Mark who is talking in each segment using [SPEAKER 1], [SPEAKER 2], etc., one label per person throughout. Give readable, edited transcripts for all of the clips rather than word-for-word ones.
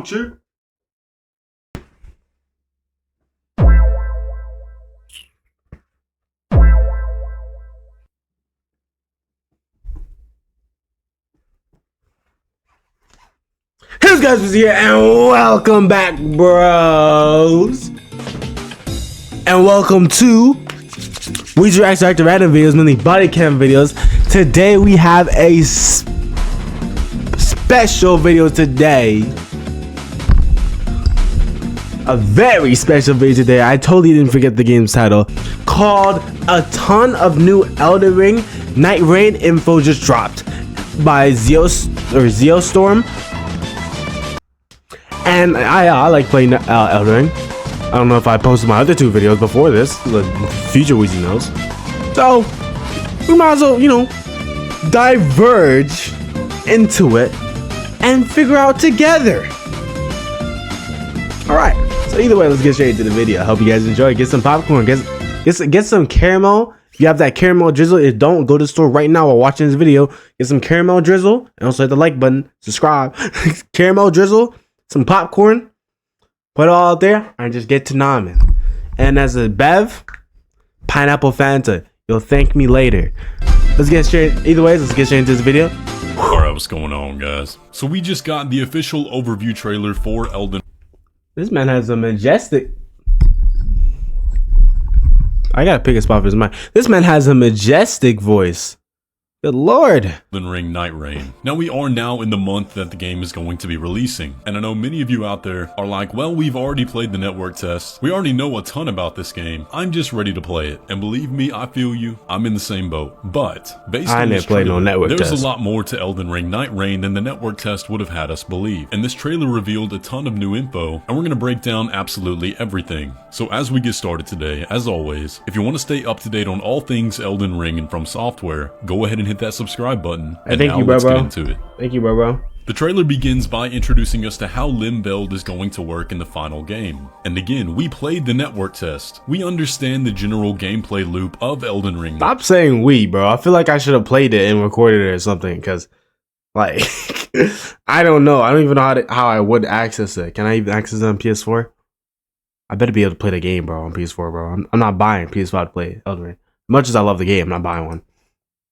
[SPEAKER 1] puncture. Hey guys, Weezy here, and welcome back, bros. And welcome to WeezyFSN random videos, mainly body cam videos. Today we have a special video today. A very special video today. I totally didn't forget the game's title, called A Ton of New Elden Nightreign Info Just Dropped by Zeostorm. And I like playing Elden Ring. I don't know if I posted my other two videos before this, the future Weezy knows. So we might as well, diverge into it and figure out together. All right. So either way, let's get straight into the video. I hope you guys enjoy. Get some popcorn. Get some caramel. If you have that caramel drizzle, if don't, go to the store right now while watching this video. Get some caramel drizzle and also hit the like button. Subscribe. Caramel drizzle. Some popcorn, put it all out there, and just get to nomming. And as a bev, pineapple Fanta. You'll thank me later. Let's get straight. Either way, let's get straight into this video.
[SPEAKER 2] Alright, what's going on, guys? So we just got the official overview trailer for Elden.
[SPEAKER 1] This man has a majestic. I gotta pick a spot for his mic. This man has a majestic voice. Good lord.
[SPEAKER 2] Elden Nightreign. Now we are now in the month that the game is going to be releasing, and I know many of you out there are like, well, we've already played the network test. We already know a ton about this game. I'm just ready to play it. And believe me, I feel you. I'm in the same boat. But based on this trailer, there's a lot more to Elden Nightreign than the network test would have had us believe. And this trailer revealed a ton of new info, and we're going to break down absolutely everything. So as we get started today, as always, if you want to stay up to date on all things Elden Ring and From Software, go ahead and hit that subscribe button, and now let's get into it.
[SPEAKER 1] Thank you, bro.
[SPEAKER 2] The trailer begins by introducing us to how limb build is going to work in the final game. And again, we played the network test. We understand the general gameplay loop of Elden Ring.
[SPEAKER 1] Stop saying we, bro. I feel like I should have played it and recorded it or something, because, like, I don't know. I don't even know how I would access it. Can I even access it on PS4? I better be able to play the game, bro, on PS4, bro. I'm not buying PS5 to play Elden Ring. As much as I love the game, I'm not buying one.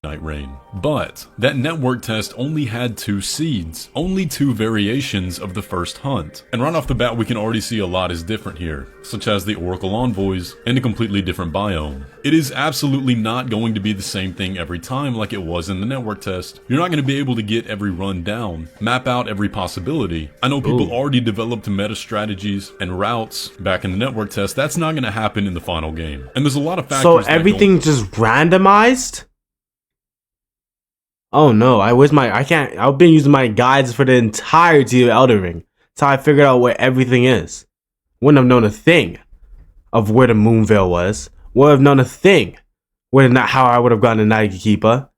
[SPEAKER 2] Nightreign. But that network test only had 2 seeds, only 2 variations of the first hunt. And right off the bat, we can already see a lot is different here, such as the Oracle Envoys and a completely different biome. It is absolutely not going to be the same thing every time like it was in the network test. You're not going to be able to get every run down, map out every possibility. I know people already developed meta strategies and routes back in the network test. That's not going to happen in the final game. And there's a lot of factors.
[SPEAKER 1] So everything's just randomized? Oh no, I've been using my guides for the entirety of Elden Ring. That's how I figured out where everything is. Wouldn't have known a thing of where the Moonveil was. Wouldn't have known a thing how I would have gotten the Nightkeeper.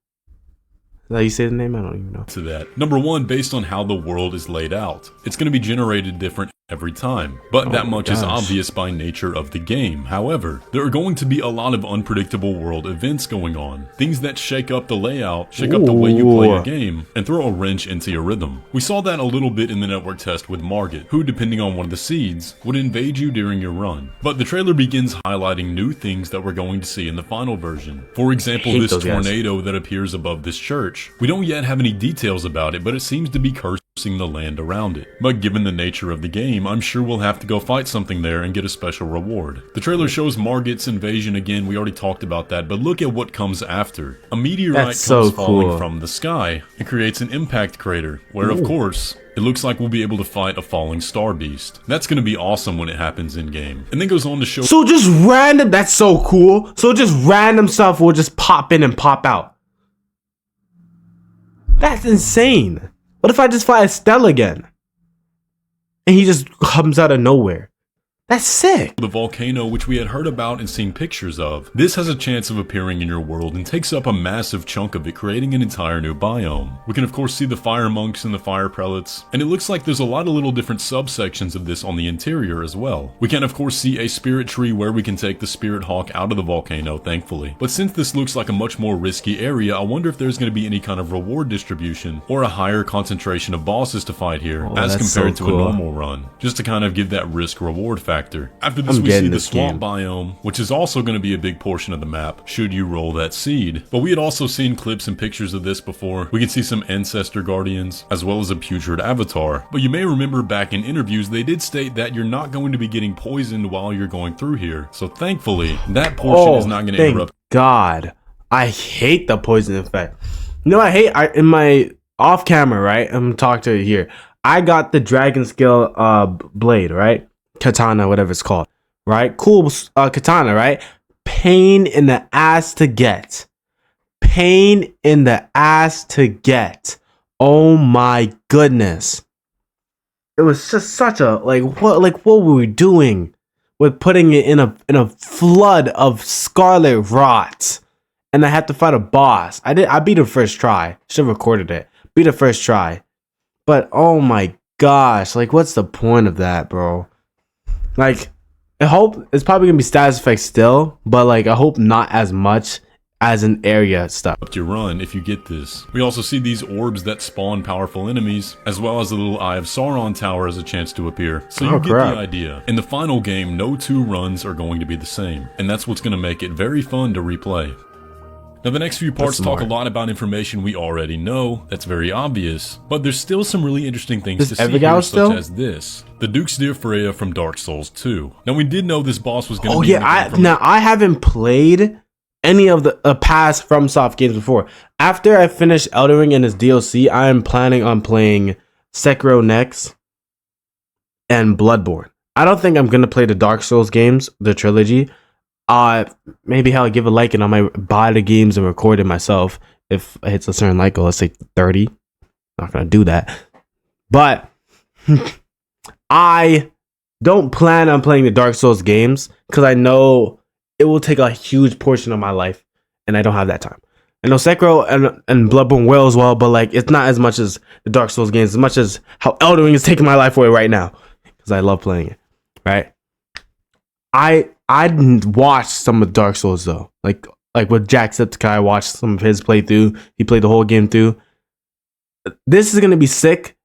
[SPEAKER 1] Is that how you say the name? I don't even know.
[SPEAKER 2] To that. Number 1, based on how the world is laid out. It's going to be generated different every time, but that much is obvious by nature of the game. However, there are going to be a lot of unpredictable world events going on, things that shake up the layout, shake up the way you play your game, and throw a wrench into your rhythm. We saw that a little bit in the network test with Margit, who, depending on one of the seeds, would invade you during your run. But the trailer begins highlighting new things that we're going to see in the final version. For example, this tornado that appears above this church. We don't yet have any details about it, but it seems to be cursing the land around it. But given the nature of the game, I'm sure we'll have to go fight something there and get a special reward. The trailer shows Margit's invasion again. We already talked about that, but look at what comes after. A meteorite comes falling from the sky and creates an impact crater, where of course, it looks like we'll be able to fight a falling star beast. That's gonna be awesome when it happens in game. And then goes on to show—
[SPEAKER 1] so just random— that's so cool. So just random stuff will just pop in and pop out. That's insane. What if I just fight Estelle again? And he just comes out of nowhere. That's sick.
[SPEAKER 2] The volcano, which we had heard about and seen pictures of. This has a chance of appearing in your world and takes up a massive chunk of it, creating an entire new biome. We can of course see the fire monks and the fire prelates, and it looks like there's a lot of little different subsections of this on the interior as well. We can of course see a spirit tree where we can take the spirit hawk out of the volcano, thankfully. But since this looks like a much more risky area, I wonder if there's going to be any kind of reward distribution or a higher concentration of bosses to fight here as compared to a normal run, just to kind of give that risk reward factor. After this, we see the swamp biome, which is also going to be a big portion of the map, should you roll that seed. But we had also seen clips and pictures of this before. We can see some ancestor guardians, as well as a putrid avatar. But you may remember back in interviews, they did state that you're not going to be getting poisoned while you're going through here. So thankfully, that portion is not going to interrupt.
[SPEAKER 1] God, I hate the poison effect. You know, in my off camera, right? I'm talking to you here. I got the dragon scale blade, right? Katana, whatever it's called, right? Cool katana, right? Pain in the ass to get. Pain in the ass to get. Oh my goodness. It was just such a what were we doing with putting it in a flood of scarlet rot? And I had to fight a boss. I beat it first try. Should have recorded it. Beat it first try. But oh my gosh, like what's the point of that, bro? Like, I hope it's probably gonna be status effects still, but like I hope not as much as an area stuff.
[SPEAKER 2] Up your run if you get this. We also see these orbs that spawn powerful enemies, as well as the little Eye of Sauron tower as a chance to appear. So you get the idea. In the final game, no two runs are going to be the same, and that's what's gonna make it very fun to replay. Now the next few parts talk a lot about information we already know, that's very obvious, but there's still some really interesting things to see here, such as this. The Duke's Dear Freya from Dark Souls 2. Now we did know this boss was going to be
[SPEAKER 1] I haven't played any of the past FromSoft games before. After I finish Elden Ring and its DLC, I am planning on playing Sekiro next and Bloodborne. I don't think I'm going to play the Dark Souls games, the trilogy. Maybe I'll give a like and I might buy the games and record it myself if it hits a certain like goal. Let's say 30. Not gonna do that, but I don't plan on playing the Dark Souls games because I know it will take a huge portion of my life, and I don't have that time. I know Sekiro and Bloodborne will as well, but like it's not as much as the Dark Souls games, as much as how Elden Ring is taking my life away right now because I love playing it. Right? I watched some of Dark Souls though, like with Jacksepticeye. I watched some of his playthrough. He played the whole game through. This is gonna be sick.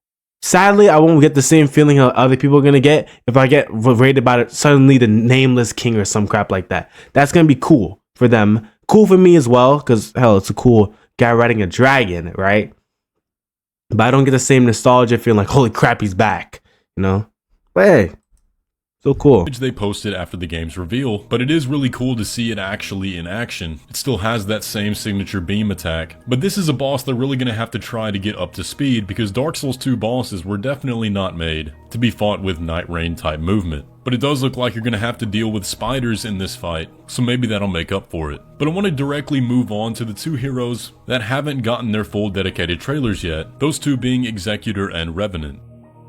[SPEAKER 1] Sadly, I won't get the same feeling how other people are gonna get if I get rated by it suddenly the Nameless King or some crap like that. That's gonna be cool for them. Cool for me as well, because hell, it's a cool guy riding a dragon, right? But I don't get the same nostalgia feeling like holy crap, he's back, you know. But hey. So cool.
[SPEAKER 2] They posted after the game's reveal, but it is really cool to see it actually in action. It still has that same signature beam attack, but this is a boss they're really going to have to try to get up to speed because Dark Souls 2 bosses were definitely not made to be fought with Nightreign type movement. But it does look like you're going to have to deal with spiders in this fight, so maybe that'll make up for it. But I want to directly move on to the two heroes that haven't gotten their full dedicated trailers yet, those two being Executor and Revenant.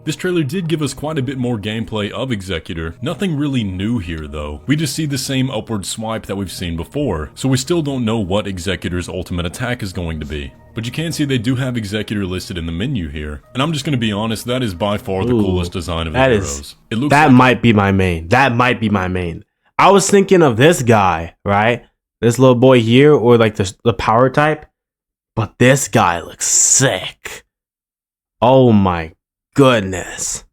[SPEAKER 2] This trailer did give us quite a bit more gameplay of Executor. Nothing really new here though. We just see the same upward swipe that we've seen before, so we still don't know what Executor's ultimate attack is going to be. But you can see they do have Executor listed in the menu here, and I'm just going to be honest, that is by far the coolest design of the heroes. It looks
[SPEAKER 1] that might be my main. That might be my main. I was thinking of this guy, right? This little boy here, or like the power type, but this guy looks sick. Oh my goodness.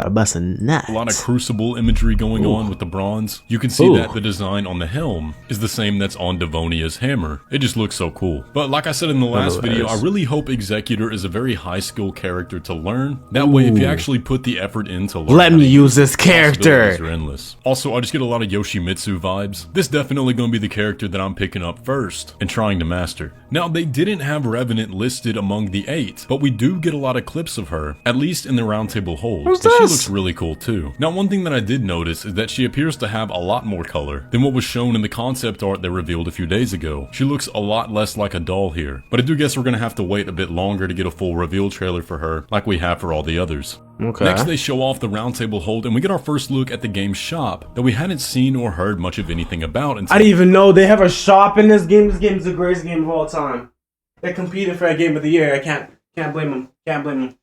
[SPEAKER 1] A
[SPEAKER 2] lot of Crucible imagery going on with the bronze. You can see that the design on the helm is the same that's on Devonia's hammer. It just looks so cool. But like I said in the last video, I really hope Executor is a very high skill character to learn. That way, if you actually put the effort in to learn,
[SPEAKER 1] let me use this character.
[SPEAKER 2] Are endless. Also, I just get a lot of Yoshimitsu vibes. This definitely going to be the character that I'm picking up first and trying to master. Now, they didn't have Revenant listed among the 8, but we do get a lot of clips of her, at least in the roundtable hold. She looks really cool too. Now, one thing that I did notice is that she appears to have a lot more color than what was shown in the concept art they revealed a few days ago. She looks a lot less like a doll here, but I do guess we're gonna have to wait a bit longer to get a full reveal trailer for her like we have for all the others.
[SPEAKER 1] Okay.
[SPEAKER 2] Next, they show off the roundtable hold, and we get our first look at the game's shop that we hadn't seen or heard much of anything about until—
[SPEAKER 1] I didn't even know they have a shop in this game. This game is the greatest game of all time. They're competing for a game of the year. I can't blame them. Can't blame them.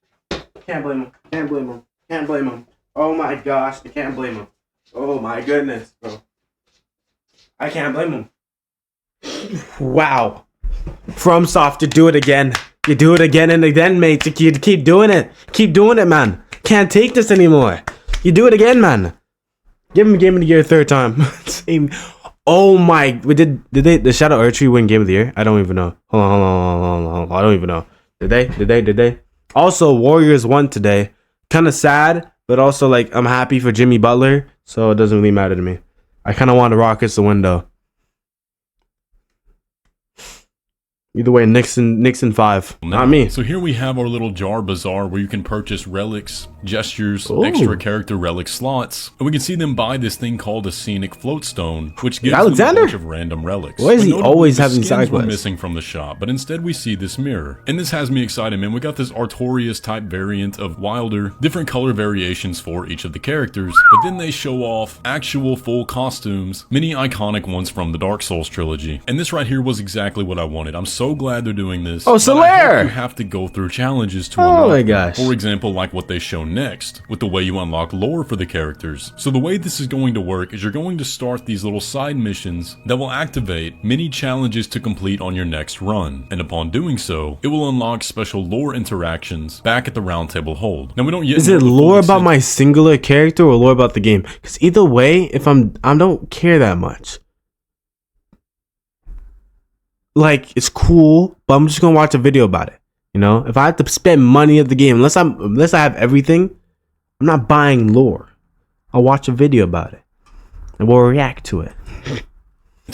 [SPEAKER 1] Can't blame them. Can't blame them. Can't blame them. Oh my gosh, I can't blame them. Oh my goodness, bro. I can't blame them. Wow. FromSoft, you do it again. You do it again and again, mate. You keep doing it. Keep doing it, man. Can't take this anymore. You do it again, man. Give him Game of the Year third time. Oh my. Did they the Shadow Archery win Game of the Year? I don't even know. Hold on. I don't even know. Did they? Also, Warriors won today. Kind of sad, but also like I'm happy for Jimmy Butler, so it doesn't really matter to me. I kind of want the Rockets to win though. Either way, Nixon 5. Not me.
[SPEAKER 2] So here we have our little jar bazaar where you can purchase relics, gestures,
[SPEAKER 1] Ooh.
[SPEAKER 2] extra character relic slots, and we can see them buy this thing called a scenic floatstone, which gives
[SPEAKER 1] Alexander?
[SPEAKER 2] them a bunch of random relics.
[SPEAKER 1] Why is he
[SPEAKER 2] Notably,
[SPEAKER 1] always
[SPEAKER 2] the
[SPEAKER 1] having
[SPEAKER 2] skins
[SPEAKER 1] side
[SPEAKER 2] were
[SPEAKER 1] quests?
[SPEAKER 2] missing from the shop, but instead we see this mirror. And this has me excited, man. We got this Artorias type variant of Wilder, different color variations for each of the characters, but then they show off actual full costumes, many iconic ones from the Dark Souls trilogy. And this right here was exactly what I wanted. I'm so glad they're doing this.
[SPEAKER 1] Oh, Solaire!
[SPEAKER 2] You have to go through challenges to
[SPEAKER 1] Oh
[SPEAKER 2] unlock
[SPEAKER 1] my
[SPEAKER 2] them.
[SPEAKER 1] gosh.
[SPEAKER 2] For example, like what they show next, with the way you unlock lore for the characters. So the way this is going to work is you're going to start these little side missions that will activate many challenges to complete on your next run. And upon doing so, it will unlock special lore interactions back at the roundtable hold. Now we don't yet
[SPEAKER 1] Is
[SPEAKER 2] know
[SPEAKER 1] it
[SPEAKER 2] the full
[SPEAKER 1] lore about
[SPEAKER 2] extent—
[SPEAKER 1] my singular character or lore about the game? Because either way, if I don't care that much. Like, it's cool, but I'm just gonna watch a video about it. You know, if I have to spend money at the game, unless I have everything, I'm not buying lore. I'll watch a video about it and we'll react to it.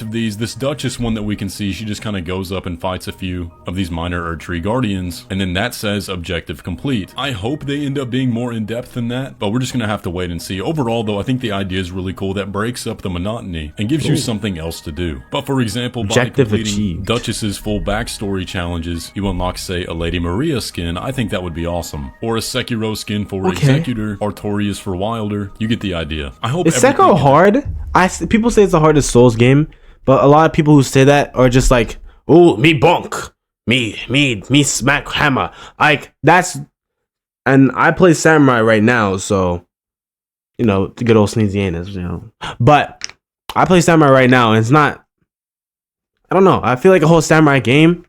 [SPEAKER 2] of these, this Duchess one that we can see, she just kind of goes up and fights a few of these minor Erdtree Guardians, and then that says objective complete. I hope they end up being more in-depth than that, but we're just gonna have to wait and see. Overall though, I think the idea is really cool. That breaks up the monotony and gives you something else to do. But for example,
[SPEAKER 1] Objective
[SPEAKER 2] by completing
[SPEAKER 1] achieved.
[SPEAKER 2] Duchess's full backstory challenges, you unlock, say, a Lady Maria skin. I think that would be awesome. Or a Sekiro skin for Executor, Artorias for Wilder. You get the idea. I hope
[SPEAKER 1] Is
[SPEAKER 2] everything
[SPEAKER 1] Sekiro hard? People say it's the hardest Souls game, but a lot of people who say that are just like, "Oh, me bonk, me smack hammer." Like that's, and I play Samurai right now, so you know the good old sneezy anus, you know. But I play Samurai right now, and it's not. I don't know. I feel like a whole Samurai game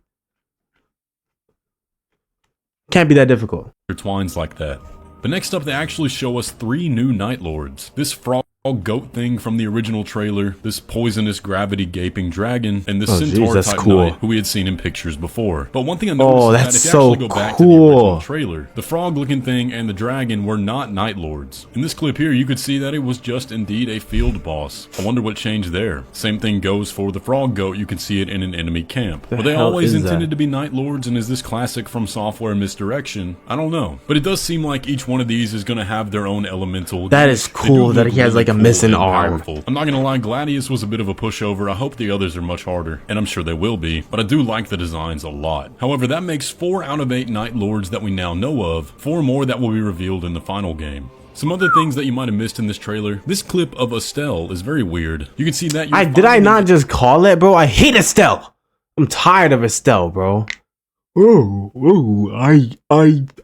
[SPEAKER 1] can't be that difficult.
[SPEAKER 2] Intertwines like that. But next up, they actually show us 3 new Night Lords. This frog goat thing from the original trailer, this poisonous gravity gaping dragon, and this centaur type knight who we had seen in pictures before. But one thing I noticed is that if you actually go back to the original trailer, the frog looking thing and the dragon were not Night Lords. In this clip here, you could see that it was just indeed a field boss. I wonder what changed there. Same thing goes for the frog goat. You can see it in an enemy camp. Were they always intended to be Night Lords, and is this classic From Software misdirection? I don't know. But it does seem like each one of these is going to have their own elemental.
[SPEAKER 1] That is cool that he has like a missing arm.
[SPEAKER 2] I'm not gonna lie, Gladius was a bit of a pushover. I hope the others are much harder, and I'm sure they will be, but I do like the designs a lot. However, that makes 4 out of 8 Night Lords that we now know of, 4 more that will be revealed in the final game. Some other things that you might have missed in this trailer. This clip of Estelle is very weird. You can see that
[SPEAKER 1] did I not just call it, bro? I hate Estelle. I'm tired of Estelle, bro. I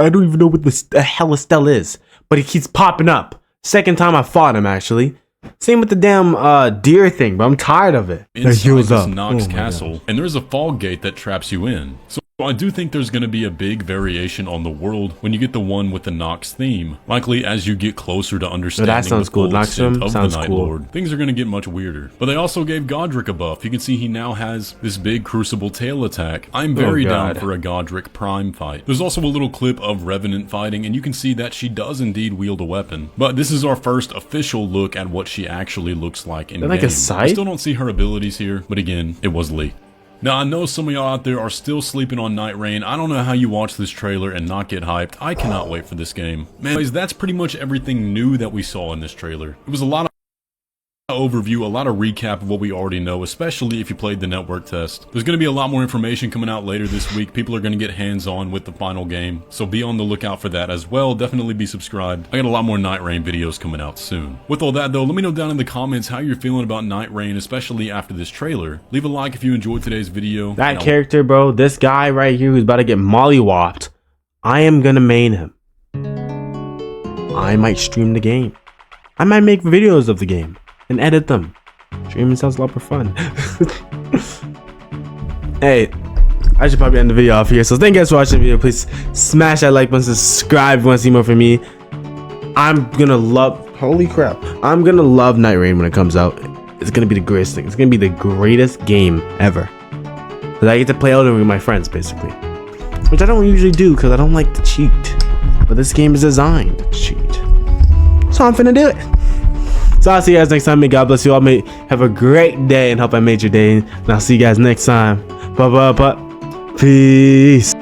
[SPEAKER 1] don't even know what the hell Estelle is, but he keeps popping up. Second time I fought him, actually. Same with the damn deer thing, but I'm tired of it.
[SPEAKER 2] Inside this Nox castle, and there's a fog gate that traps you in. So I do think there's going to be a big variation on the world when you get the one with the Nox theme. Likely as you get closer to understanding the full extent of the Night Lord, things are going to get much weirder. But they also gave Godric a buff. You can see he now has this big Crucible tail attack. I'm very down for a Godric Prime fight. There's also a little clip of Revenant fighting, and you can see that she does indeed wield a weapon. But this is our first official look at what she actually looks like in game.
[SPEAKER 1] Like a scythe?
[SPEAKER 2] I still don't see her abilities here, but again, it was leaked. Now, I know some of y'all out there are still sleeping on Nightreign. I don't know how you watch this trailer and not get hyped. I cannot wait for this game. Man, that's pretty much everything new that we saw in this trailer. It was a lot of overview, a lot of recap of what we already know, especially if you played the network test. There's going to be a lot more information coming out later this week. People are going to get hands-on with the final game, so be on the lookout for that as well. Definitely be subscribed. I got a lot more Nightreign videos coming out soon. With all that though, let me know down in the comments how you're feeling about Nightreign, especially after this trailer. Leave a like if you enjoyed today's video.
[SPEAKER 1] That character, bro, this guy right here who's about to get mollywopped, I am gonna main him. I might stream the game. I might make videos of the game and edit them. Streaming sounds a lot more fun. Hey, I should probably end the video off here. So thank you guys for watching the video. Please smash that like button, subscribe if you want to see more from me. I'm gonna love, holy crap, I'm gonna love Nightreign when it comes out. It's gonna be the greatest thing. It's gonna be the greatest game ever. Because I get to play Elden with my friends, basically. Which I don't usually do because I don't like to cheat. But this game is designed to cheat. So I'm finna do it. So I'll see you guys next time. May God bless you all. May have a great day and hope I made your day. And I'll see you guys next time. Bye. Peace.